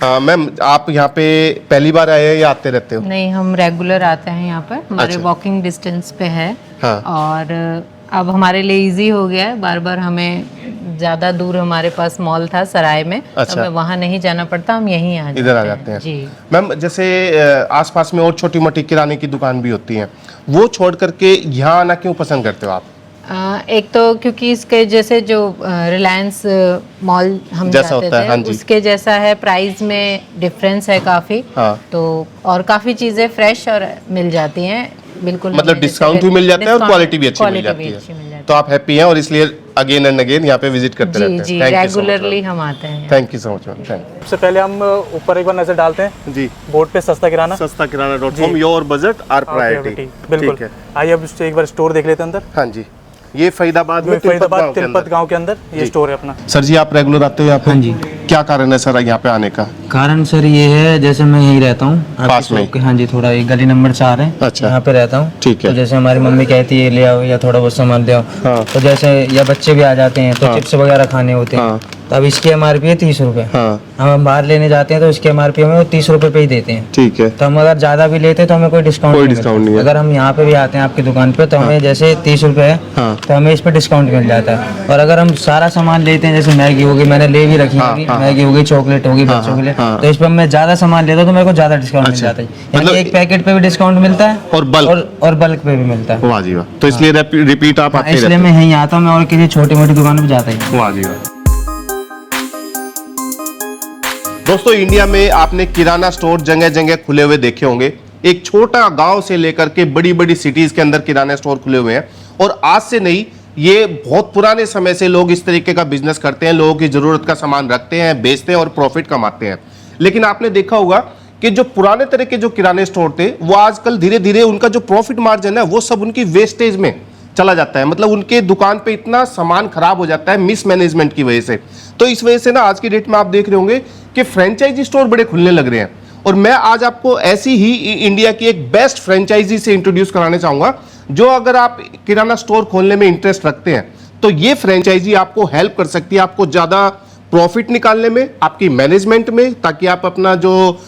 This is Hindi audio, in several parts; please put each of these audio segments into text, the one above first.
मैम आप यहाँ पे पहली बार आए हैं या आते रहते हो? नहीं, हम रेगुलर आते हैं यहाँ पर, हमारे अच्छा। वॉकिंग डिस्टेंस पे है। हाँ। और अब हमारे लिए इजी हो गया है, बार बार हमें ज़्यादा दूर हमारे पास मॉल था सराय में, अच्छा। तो हमें वहाँ नहीं जाना पड़ता, हम यहीं इधर आ जाते हैं। जी। मैम जैसे आसपास में और छोटी मोटी किराने की दुकान भी होती हैं, वो छोड़ करके यहाँ आना क्यों पसंद करते हो आप? एक तो क्योंकि इसके जैसे जो रिलायंस मॉल हम जैसा जाते होता है, थे, हाँ जी। उसके जैसा है, प्राइस में डिफरेंस है काफ़ी। हाँ। तो और काफ़ी चीज़ें फ्रेश और मिल जाती हैं, बिल्कुल मतलब हमें डिस्काउंट भी मिल जाता है और क्वालिटी भी अच्छी मिल जाती है, तो आप हैप्पी हैं और इसलिए अगेन एंड अगेन यहाँ पे विजिट करते रहते हैं। जी, रेगुलरली हम आते हैं। Thank you so much ma'am. Thank सबसे पहले हम ऊपर एक बार नजर डालते हैं यू जी। बोर्ड पे सस्ता किराना। सस्ता किराना.com, योर बजट आर प्रायोरिटी। बिल्कुल। आइए अब एक बार स्टोर देख लेते हैं अंदर। हाँ जी, ये फरीदाबाद में फरीदाबाद तिलपत गांव के अंदर ये स्टोर है अपना। सर जी आप रेगुलर आते हो यहाँ पे? हाँ जी। क्या कारण है सर यहाँ पे आने का? कारण सर ये है, जैसे मैं यहीं रहता हूँ पास में? हाँ जी, थोड़ा ये गली नंबर 4 है। अच्छा। यहाँ पे रहता हूँ। ठीक है। तो जैसे हमारी मम्मी कहती है ले आओ या थोड़ा बहुत सामान ले आओ, हाँ। तो जैसे या बच्चे भी आ जाते हैं तो चिप्स वगैरह खाने होते हैं, हाँ। तो अब इसकी MRP है 30 रुपए। हाँ। हम बाहर लेने जाते हैं तो इसकी MRP हमें वो 30 रुपए पे ही देते हैं। ठीक है। तो हम अगर ज्यादा भी लेते हैं तो हमें कोई डिस्काउंट नहीं है। अगर हम यहाँ पे भी आते हैं आपकी दुकान पे तो हमें जैसे 30 रुपए है, हाँ। तो हमें इस पे डिस्काउंट मिल जाता है। और अगर हम सारा सामान लेते हैं, जैसे मैगी होगी, मैंने ले भी रखी होगी, मैगी होगी, चॉकलेट होगी बच्चों के लिए, तो इस पे मैं ज्यादा सामान लेता हूँ तो मेरे को ज्यादा डिस्काउंट मिल जाता है। मतलब एक पैकेट पे भी डिस्काउंट मिलता है और बल्क पे भी मिलता है। वाह जी वाह। तो इसलिए रिपीट आप आते इसलिए मैं यहीं आता हूँ, मैं और किसी छोटी मोटी दुकान पे जाता ही। वाह जी वाह। दोस्तों इंडिया में आपने किराना स्टोर जगह जगह खुले हुए देखे होंगे। एक छोटा गांव से लेकर के बड़ी बड़ी सिटीज के अंदर किराना स्टोर खुले हुए हैं, और आज से नहीं, ये बहुत पुराने समय से लोग इस तरीके का बिजनेस करते हैं। लोगों की जरूरत का सामान रखते हैं, बेचते हैं और प्रॉफिट कमाते हैं। लेकिन आपने देखा होगा कि जो पुराने तरह के जो किराने स्टोर थे, वो आजकल धीरे धीरे उनका जो प्रॉफिट मार्जिन है वो सब उनकी वेस्टेज में चला जाता है। मतलब उनके दुकान पे इतना सामान खराब हो जाता है मिसमैनेजमेंट की वजह से। तो इस वजह से ना आज की डेट में आप देख रहे होंगे कि फ्रेंचाइजी स्टोर बड़े खुलने लग रहे हैं। और मैं आज आपको ऐसी ही इंडिया की एक बेस्ट फ्रेंचाइजी से इंट्रोड्यूस कराने चाहूंगा, जो अगर आप किराना स्टोर खोलने में इंटरेस्ट रखते हैं तो ये फ्रेंचाइजी आपको हेल्प कर सकती है, आपको ज्यादा प्रॉफिट निकालने में, आपकी मैनेजमेंट में, ताकि आप अपना जो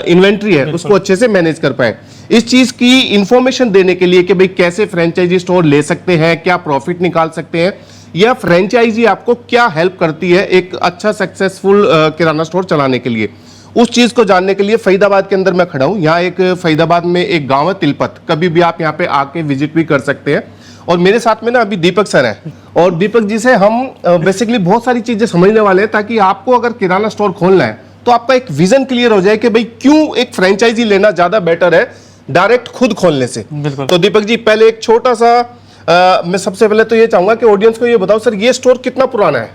इन्वेंट्री है उसको अच्छे से मैनेज कर पाए। इस चीज की इंफॉर्मेशन देने के लिए कि भाई कैसे फ्रेंचाइजी स्टोर ले सकते हैं, क्या प्रॉफिट निकाल सकते हैं, या फ्रेंचाइजी आपको क्या हेल्प करती है एक अच्छा सक्सेसफुल किराना स्टोर चलाने के लिए, उस चीज को जानने के लिए फरीदाबाद के अंदर मैं खड़ा हूं। यहाँ एक फरीदाबाद में एक गांव है तिलपत, कभी भी आप यहाँ पे आके विजिट भी कर सकते हैं। और मेरे साथ में ना अभी दीपक सर हैं, और दीपक जी से हम बेसिकली बहुत सारी चीजें समझने वाले हैं, ताकि आपको अगर किराना स्टोर खोलना है तो आपका एक विजन क्लियर हो जाए कि भाई क्यों एक फ्रेंचाइजी लेना ज्यादा बेटर है डायरेक्ट खुद खोलने से। तो दीपक जी पहले एक छोटा सा मैं सबसे पहले तो ये चाहूंगा कि ऑडियंस को ये बताओ सर, ये स्टोर कितना पुराना है?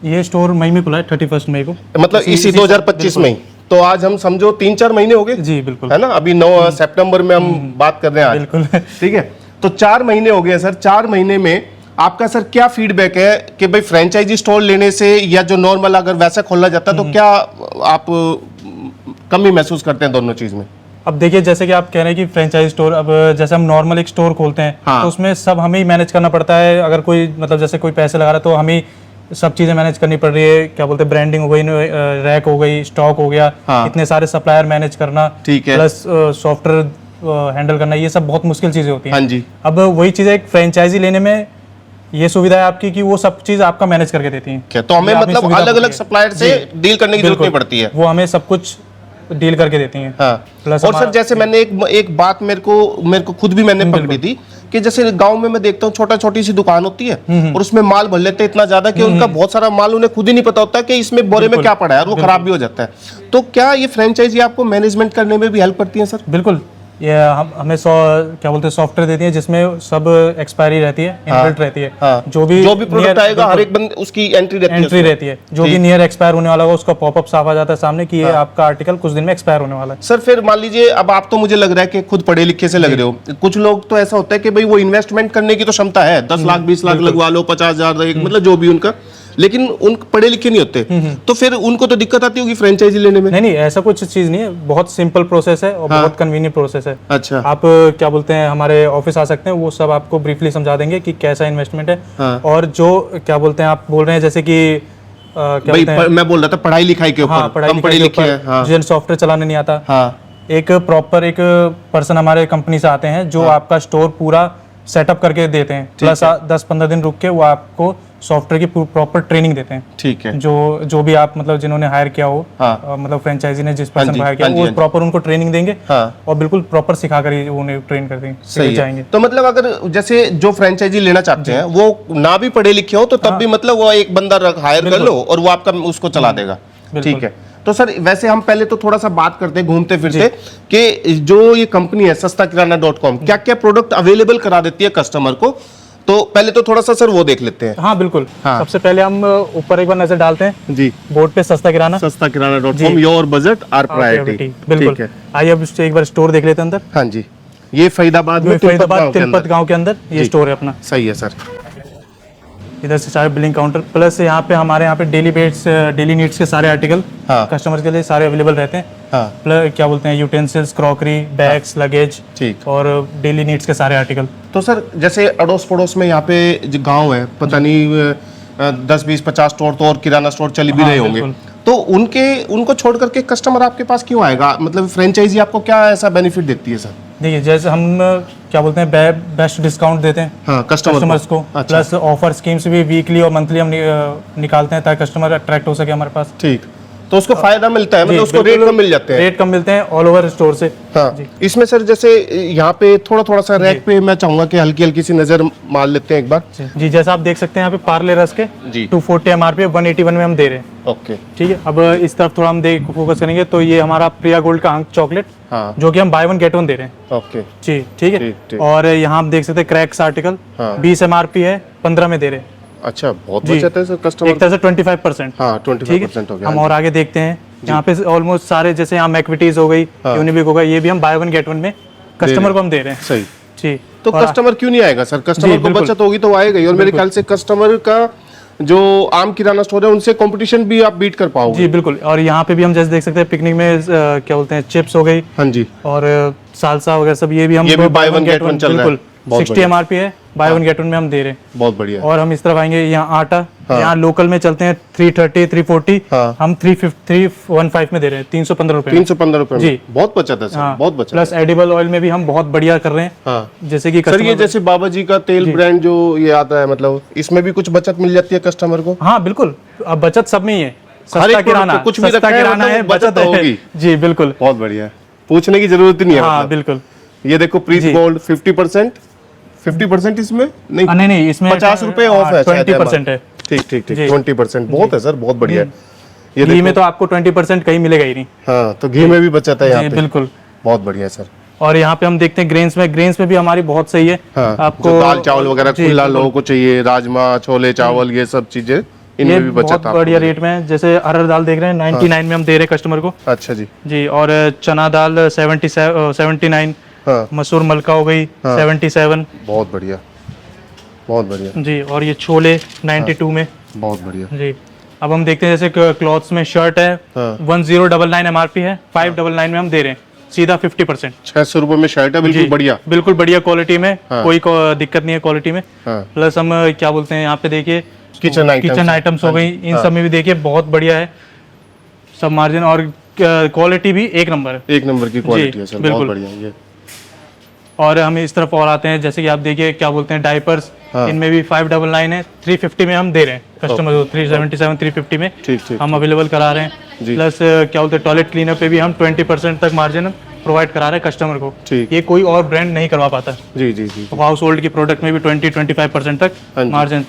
ये स्टोर मई में खुला है, 31 मई को, मतलब इसी 2025 में। तो आज हम समझो 3-4 महीने हो गए जी, बिल्कुल, है ना। अभी 9 सितंबर में हम बात कर रहे हैं आज, बिल्कुल। ठीक है। तो 4 महीने हो गए सर। 4 महीने में आपका सर क्या फीडबैक है कि भाई फ्रेंचाइजी स्टोर लेने से या जो नॉर्मल अगर वैसा खोलना चाहता है तो क्या आप कमी महसूस करते हैं दोनों चीज में? अब देखिए, जैसे कि आप कह रहे हैं कि फ्रेंचाइज स्टोर, अब जैसे हम नॉर्मल एक स्टोर खोलते हैं, हाँ। तो उसमें सब हमें ही मैनेज करना पड़ता है। अगर कोई मतलब जैसे कोई पैसे लगा रहा है तो हमें सब चीजें मैनेज करनी पड़ रही है। क्या बोलते हैं, ब्रांडिंग हो गई, रैक हो गई, स्टॉक हो गया, हाँ। इतने सारे सप्लायर मैनेज करना, ठीक है, प्लस सॉफ्टवेयर हैंडल करना, ये सब बहुत मुश्किल चीजें होती हैं। हाँ जी। अब वही चीजें एक फ्रेंचाइजी लेने में ये सुविधा है आपकी कि वो सब चीज आपका मैनेज करके देती हैं। तो हमें मतलब अलग अलग सप्लायर से डील करने की जरूरत नहीं पड़ती है, वो हमें सब कुछ डील करके देती हैं। हाँ। प्लस और सर जैसे मैंने एक बात मेरे को खुद भी मैंने पकड़ी थी कि जैसे गांव में मैं देखता हूँ छोटी सी दुकान होती है और उसमें माल भर लेते हैं इतना ज्यादा कि उनका बहुत सारा माल उन्हें खुद ही नहीं पता होता कि इसमें बोरे में क्या पड़ा है, और वो खराब भी हो जाता है। तो क्या ये फ्रेंचाइजी आपको मैनेजमेंट करने में भी हेल्प करती है सर? बिल्कुल, ये हमें क्या बोलते हैं सॉफ्टवेयर देती है जिसमें सब एक्सपायरी रहती है, इनबिल्ट रहती है। हाँ। जो भी प्रोडक्ट आएगा हर एक बंदे उसकी एंट्री रहती है। जो भी नियर एक्सपायर होने वाला होगा उसका पॉपअप साफ आ जाता है सामने कि ये आपका आर्टिकल कुछ दिन में एक्सपायर होने वाला है। सर फिर मान लीजिए, अब आप तो मुझे लग रहा है कि खुद पढ़े लिखे से लग रहे हो, कुछ लोग तो ऐसा होता है कि भाई वो इन्वेस्टमेंट करने की तो क्षमता है, 10 लाख 20 लाख लगवा लो, 50,000 मतलब जो भी उनका, लेकिन उन पढ़े लिखे नहीं होते, तो फिर उनको तो दिक्कत आती होगी फ्रेंचाइजी लेने में? नहीं, ऐसा कुछ चीज नहीं है, बहुत सिंपल प्रोसेस है और बहुत कन्वीनियंट प्रोसेस है। अच्छा। आप क्या बोलते हैं हमारे ऑफिस आ सकते हैं, वो सब आपको ब्रीफली समझा देंगे कि कैसा इन्वेस्टमेंट है। और जो क्या बोलते हैं आप बोल रहे हैं जैसे कि क्या भाई बोलते हैं, मैं बोल रहा था पढ़ाई लिखाई के हाँ, ऊपर, पढ़ाई कम पढ़े लिखाई लिखे के हैं। ऊपर, हाँ जिन सॉफ्टवेयर चलाने नहीं आता, हाँ एक प्रॉपर एक पर्सन हमारे कंपनी से आते हैं जो आपका स्टोर पूरा सेटअप करके देते हैं, प्लस 10-15 दिन रुक के वो आपको सॉफ्टवेयर की प्रॉपर ट्रेनिंग देते हैं। ठीक है। जो भी आप मतलब जिन्होंने हायर किया हो, हाँ। मतलब फ्रेंचाइजी ने जिस हाँ पर्सन जी, को हायर हाँ किया जी, वो हाँ जी। प्रॉपर उनको ट्रेनिंग देंगे, हाँ। और बिल्कुल प्रॉपर सिखा कर ही उन्हें ट्रेन कर देंगे, सही है। जाएंगे। तो मतलब अगर जैसे जो फ्रेंचाइजी लेना चाहते हैं वो ना भी पढ़े लिखे हो तो तब भी मतलब वो एक बंदा हायर कर लो और वो आपका उसको चला देगा। ठीक है। तो सर वैसे हम पहले तो थोड़ा सा बात करते हैं घूमते फिरते कि जो ये कंपनी है सस्ताकिराना.com क्या क्या प्रोडक्ट अवेलेबल करा देती है कस्टमर को, तो पहले तो थोड़ा सा सर वो देख लेते हैं। हाँ बिल्कुल। हाँ। सबसे पहले हम ऊपर एक बार नजर डालते हैं जी। बोर्ड पे सस्ता किराना। सस्ताकिराना.com, योर बजट आर प्रायोरिटी। बिल्कुल। ठीक है। आइए अब एक बार स्टोर देख लेते हैं अंदर। हाँ जी, ये फरीदाबाद में फरीदाबाद तिलपत तिलपत गांव के अंदर ये जी। स्टोर है अपना। सही है सर। इधर से सारे बिलिंग काउंटर, प्लस यहाँ पे हमारे यहाँ पे डेली नीड्स के सारे आर्टिकल हाँ। कस्टमर के लिए सारे अवेलेबल रहते हैं। हाँ। प्लस क्या बोलते हैं, यूटेंसिल्स, क्रॉकरी, बैग्स, लगेज, ठीक। और डेली नीड्स के सारे आर्टिकल। तो सर जैसे अड़ोस पड़ोस में यहाँ पे जो गांव है, पता नहीं 10-20-50 स्टोर तो और किराना स्टोर चल भी हाँ, रहे होंगे, बिल्कुल। तो उनको छोड़ करके कस्टमर आपके पास क्यों आएगा? मतलब फ्रेंचाइजी आपको क्या ऐसा बेनिफिट देती है सर? देखिए जैसे हम क्या बोलते हैं बेस्ट डिस्काउंट देते हैं हाँ, कस्टमर्स को। अच्छा। प्लस ऑफर स्कीम्स भी वीकली और मंथली हम निकालते हैं ताकि कस्टमर अट्रैक्ट हो सके हमारे पास। ठीक, तो उसको फायदा मिलता है, मतलब जी, उसको रेट बिल्कुल कम मिल जाते हैं। रेट कम मिलते हैं ऑल ओवर स्टोर से। हाँ। इसमें सर जैसे यहाँ पे थोड़ा सा रैक पे मैं चाहूंगा कि हल्की हल्की सी नजर मार लेते हैं एक बार। जी जैसा आप देख सकते हैं यहाँ पे पार्ले रस्क के जी। 240 MRP 181 में हम दे रहे हैं। ओके। ठीक है। अब इस तरफ थोड़ा हम फोकस करेंगे तो ये हमारा प्रिया गोल्ड का अंक चॉकलेट, हाँ। जो कि हम बाय वन गेट वन दे रहे हैं। ओके। जी ठीक है। ठीक। और यहाँ आप देख सकते हैं क्रैक्स आर्टिकल, हाँ। 20 MRP है, 15 में दे रहे हैं। अच्छा, बहुत जी। बचत है सर कस्टमर। एक तरह से 25%। हाँ, ठीक 25% हो है। गया। हम और आगे देखते हैं, यहाँ पे ऑलमोस्ट सारे जैसे यहाँ मैक्विटीज हो गई, यूनिबिक हो गई, ये भी हम बाय वन गेट वन में कस्टमर को हम दे रहे हैं। सही। जी। तो और कस्टमर क्यों नहीं आएगा सर? कस्टमर को बिल्कुल। बचत होगी तो आएगा ही, और मेरे ख्याल से कस्टमर का जो आम किराना स्टोर है उनसे कंपटीशन भी आप बीट कर पाओगे। जी बिल्कुल। और यहाँ पे भी हम जैसे देख सकते हैं पिकनिक में क्या बोलते हैं, चिप्स हो गई हाँ जी। और सालसा वगैरह सब, ये भी हम ये भी buy one get one चल रहा है। बिल्कुल बहुत 60 बढ़िया। MRP है, बाय वन गेट वन में हम दे रहे हैं। बहुत बढ़िया। और हम इस तरफ आएंगे, यहाँ आटा, यहाँ लोकल में चलते हैं 330 340, हाँ। हम 315 में दे रहे हैं, 315 रुपए में। 315 रुपए में। जी। बहुत बचत है सर, हाँ। बहुत बचत। प्लस एडिबल ऑयल में भी हम बहुत बढ़िया कर रहे हैं। हाँ। जैसे कि सर ये customer- जैसे बाबा जी का तेल ब्रांड जो ये आता है, मतलब इसमें भी कुछ बचत मिल जाती है कस्टमर को? हाँ बिल्कुल। अब बचत सब में ही है, हर सस्ता एक किराना, product कुछ भी सस्ता रखा है, किराना मतलब है, बचत बचत है। होगी। जी बिल्कुल। बहुत बढ़िया, पूछने की जरूरत ही नहीं है। हाँ मतलब बिल्कुल। ये देखो प्रीत जी। गोल्ड 50% इसमें नहीं, नहीं इसमें 50 रुपए ऑफ है, 20% है। ठीक ठीक ठीक, जी। 20% बहुत है सर, बहुत बढ़िया है। ये घी देखो, में तो आपको 20% कहीं मिलेगा ही नहीं। हाँ, तो घी में भी बचत है यहाँ जी पे। बिल्कुल। बहुत बढ़िया है सर। और यहाँ पे हम देखते हैं ग्रेन्स में भी हमारी बहुत सही है। हाँ, आपको जो दाल चावल वगैरह जी, खुला बिल्कुल। लोगों को चाहिए, राजमा छोले चावल ये सब चीजें, ये इनमें भी बचत बहुत आपको बढ़िया मिलेगी। रेट में है। जैसे अरहर दाल देख रहे हैं 99 में हम दे रहे हैं कस्टमर को। अच्छा जी। जी। और चना दाल 79, हाँ, मसूर मलका हो गई 77। बहुत बढ़िया, बहुत बढ़िया, जी। और ये छोले 92 में। बहुत बढ़िया। जी। अब हम देखते हैं जैसे क्लॉथ्स में शर्ट है, हाँ। 1099 MRP है, 599 में हम दे रहे हैं सीधा 50%। 600 रुपए में शर्ट है, बिल्कुल जी, बढ़िया। बिल्कुल बढ़िया क्वालिटी में। हाँ। कोई दिक्कत नहीं है क्वालिटी में। हाँ। प्लस हम क्या बोलते हैं, यहाँ पे देखिए किचन आइटम्स हो गई, इन सब में भी देखिए बहुत बढ़िया है सब मार्जिन, और क्वालिटी भी एक नंबर है। एक नंबर की क्वालिटी है सर, बहुत बिल्कुल। बढ़िया ये। और हम इस तरफ और आते हैं, जैसे कि आप देखिए क्या बोलते हैं डाइपर्स, हाँ। इनमें भी 599 है, 350 में हम दे रहे हैं कस्टमर को, 377 350 में ठीक ठीक। हम अवेलेबल करा रहे हैं। जी। प्लस क्या बोलते हैं टॉयलेट क्लीनर पे भी हम 20% तक मार्जिन प्रोवाइड करा रहे हैं कस्टमर को। ठीक। ये कोई और ब्रांड नहीं करवा पाता। जी जी जी। हाउस होल्ड की प्रोडक्ट में भी 20-25% हाँ तक जी। मार्जिन।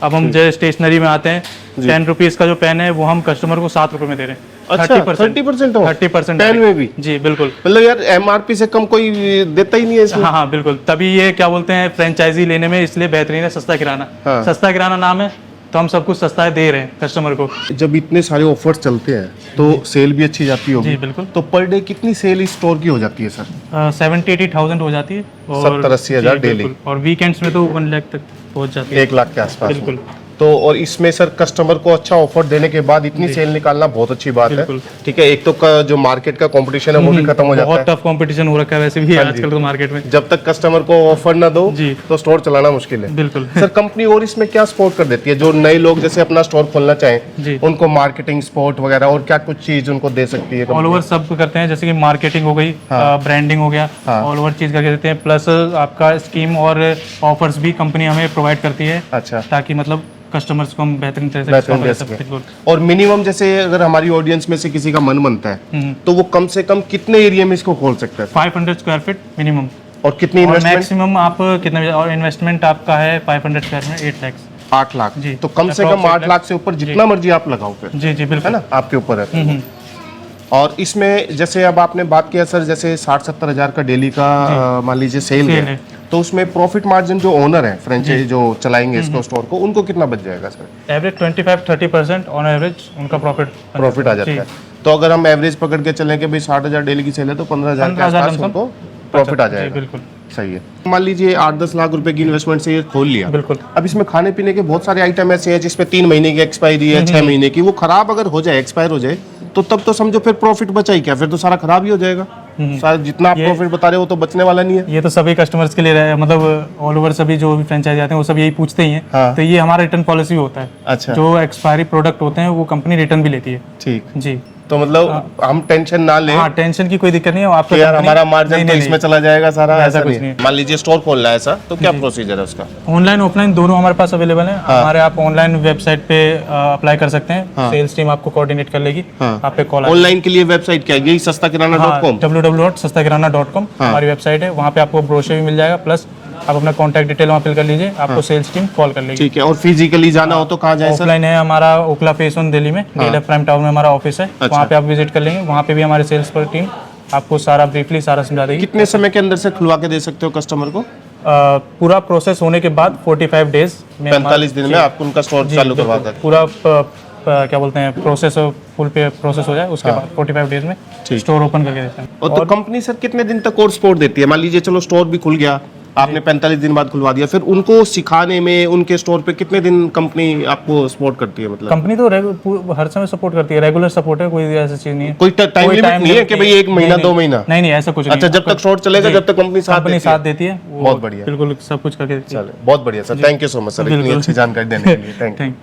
अब हम जैसे स्टेशनरी में आते हैं, 10 रुपीज का जो पेन है वो हम कस्टमर को 7 रुपए में दे रहे हैं। अच्छा, 30% हो? 30% पेन में भी? जी बिल्कुल। मतलब यार एमआरपी से कम कोई देता ही नहीं है इसमें। हाँ हाँ बिल्कुल। तभी ये क्या बोलते हैं फ्रेंचाइजी लेने में इसलिए बेहतरीन है सस्ता किराना। हाँ। सस्ता किराना नाम है तो हम सब कुछ सस्ता दे रहे हैं कस्टमर को। जब इतने सारे ऑफर्स चलते हैं तो सेल भी अच्छी जाती होगी। जी बिल्कुल। तो पर डे कितनी सेल इस स्टोर की हो जाती है सर? 70-80,000 हो जाती है। 70-80 हज़ार जी, डेली। बिल्कुल। और वीकेंड्स में तो 1 लाख तक पहुंच जाती है। 1 लाख के आसपास में। बिल्कुल। तो और इसमें सर कस्टमर को अच्छा ऑफर देने के बाद इतनी सेल निकालना बहुत अच्छी बात है। बिल्कुल। ठीक है, एक तो जो मार्केट का कंपटीशन है वो भी खत्म हो जाता बहुत है। टफ कंपटीशन हो रखा है वैसे भी आजकल तो मार्केट में। जब तक कस्टमर को ऑफर ना दो जी। तो स्टोर चलाना मुश्किल है। बिल्कुल। सर कंपनी और इसमें क्या सपोर्ट कर देती है जो नए लोग जैसे अपना स्टोर खोलना जी। चाहें, उनको मार्केटिंग सपोर्ट वगैरह और क्या कुछ चीज उनको दे सकती है? ऑल ओवर सब करते हैं, जैसे कि मार्केटिंग हो गई, ब्रांडिंग हो गया, ऑल ओवर चीज करके देते हैं। प्लस आपका स्कीम और ऑफर्स भी कंपनी हमें प्रोवाइड करती है, अच्छा, ताकि मतलब कस्टमर्स को हम बेहतरीन तरह से बेहतरीन दे discount दे सकें। बिल्कुल। और मिनिमम जैसे अगर हमारी ऑडियंस में से किसी का मन बनता है तो वो कम से कम कितने एरिया में इसको खोल सकता है 500 स्क्वायर फीट मिनिमम, और कितनी और इन्वेस्टमेंट? मैक्सिमम आप कितना, और इन्वेस्टमेंट आपका है 500 स्क्वायर में 8 लाख। 8 लाख। जी। तो कम से कम Approx 8 लाख से ऊपर जितना मर्जी आप लगाओ फिर, जी जी है बिल्कुल। ना, आपके ऊपर है। और इसमें जैसे अब आपने बात किया सर, जैसे 60-70 हजार का डेली का मान लीजिए सेल सेल है, है। तो उसमें प्रॉफिट मार्जिन जो ओनर है फ्रेंचाइजी जो चलाएंगे इसको स्टोर को, उनको कितना बच जाएगा सर? एवरेज 25-30% ऑन एवरेज उनका प्रॉफिट आ जाता है। तो अगर हम एवरेज पकड़ के चलें कि भाई 60,000 डेली की सेल है तो 15,000 के 15,000 आसपास उनको प्रॉफिट आ जाएगा। बिल्कुल सही है। मान लीजिए 8-10 लाख रुपए की इन्वेस्टमेंट से ये खोल लिया, बिल्कुल। अब इसमें खाने पीने के बहुत सारे आइटम ऐसे हैं जिसमें 3 महीने की एक्सपायरी है, 6 महीने की, वो खराब अगर हो जाए, एक्सपायर हो जाए, तो तब तो समझो फिर प्रॉफिट बचा ही क्या, फिर तो सारा खराब ही हो जाएगा। सारा जितना आप प्रॉफिट बता रहे हो वो तो बचने वाला नहीं है। ये तो सभी कस्टमर्स के लिए मतलब ऑल ओवर सभी जो भी फ्रेंचाइजी आते हैं वो सब यही पूछते ही हैं। हाँ। तो ये हमारा रिटर्न पॉलिसी होता है। अच्छा। जो एक्सपायरी प्रोडक्ट होते हैं वो कंपनी रिटर्न भी लेती है। ठीक, जी। तो मतलब हम टेंशन ना लें हाँ, टेंशन की कोई दिक्कत नहीं है आपका। कि यार company- हमारा मार्जिन नहीं, तो नहीं, इसमें चला जाएगा सारा, ऐसा ऐसा कुछ नहीं नहीं है। मान लीजिए स्टोर खोलना है ऐसा, तो क्या प्रोसीजर है उसका? ऑनलाइन ऑफलाइन दोनों हमारे पास अवेलेबल है। हमारे आप ऑनलाइन वेबसाइट पे अप्लाई कर सकते हैं। सेल्स टीम आपको कोऑर्डिनेट कर लेगी। आप पे कॉल ऑनलाइन के लिए वेबसाइट क्या है? यही सस्ताकिराना.com। www.sastakiranah.com हमारी वेबसाइट है। वहाँ पे आपको ब्रोशर भी मिल जाएगा, प्लस आप अपना कॉन्टैक्ट डिटेल वहाँ फिल कर लीजिए, आपको सेल्स टीम कॉल कर लेगी। ठीक है। और फिजिकली जाना हो तो कहाँ जाए सर? ऑफलाइन है हमारा ओखला फेस 1 दिल्ली में, DLF प्राइम टाउन में हमारा ऑफिस है। वहाँ पे आप विजिट कर लेंगे, वहाँ पे भी हमारे सेल्स पर टीम आपको सारा ब्रीफली सारा समझा देगी। कितने समय के अंदर से खुलवा के दे सकते हो कस्टमर को? पूरा प्रोसेस होने के बाद 45 डेज में 45 दिन में आपको उनका स्टोर चालू करवा देते हैं। पूरा क्या बोलते हैं प्रोसेस फुल पे प्रोसेस हो जाए, उसके बाद 45 डेज में स्टोर ओपन करके देते हैं। और तो कंपनी सर कितने दिन तक और सपोर्ट देती है? मान लीजिए चलो स्टोर भी खुल गया, आपने 45 दिन बाद खुलवा दिया, फिर उनको सिखाने में उनके स्टोर पे कितने दिन कंपनी आपको सपोर्ट करती है? मतलब कंपनी तो हर समय सपोर्ट करती है, रेगुलर सपोर्ट है, कोई ऐसी चीज नहीं है। कोई टाइम लिमिट नहीं है कि भाई 1 महीना 2 महीना? नहीं नहीं, ऐसा कुछ नहीं। अच्छा, जब तक स्टोर चलेगा, जब तक कंपनी साथ देती है, वो बहुत बढ़िया। बिल्कुल सब कुछ करके देती है। चलो बहुत बढ़िया sir, thank you so much sir इतनी अच्छी जानकारी देने के लिए। Thank you. थैंक